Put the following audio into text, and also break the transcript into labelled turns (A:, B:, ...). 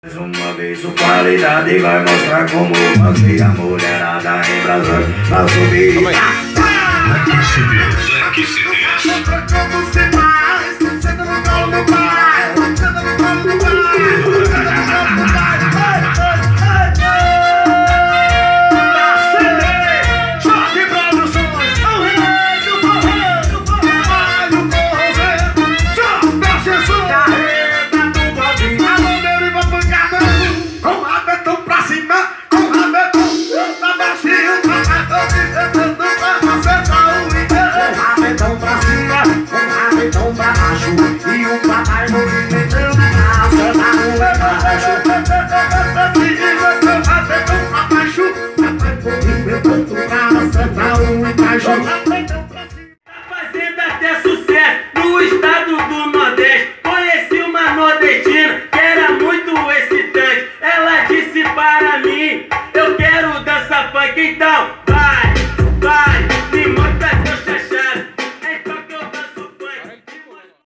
A: Mais uma vez o qualidade vai mostrar como fazer a mulherada embrasando pra subir.
B: Black CDs.
C: Trocando você mais, senta no colo do pai, senta no colo do pai, senta no colo do pai. Choque Produções, é o rei do forró, vai no corrozeiro, choque da Jesus, carreta do bodinho, a bandeira e vai pancada, com rabetão pra cima, com rabetão na baixinha, rabetão pra acertar o inteiro, rabetão pra cima, com rabetão pra baixo, e o papai movimentando pra acertar o embaixo, rabetão pra baixo, papai movimentando pra acertar o embaixo.
D: Tá fazendo até sucesso no estado do Nordeste. Conheci uma nordestina que era muito excitante. Ela disse para mim: eu quero dançar funk, então vai.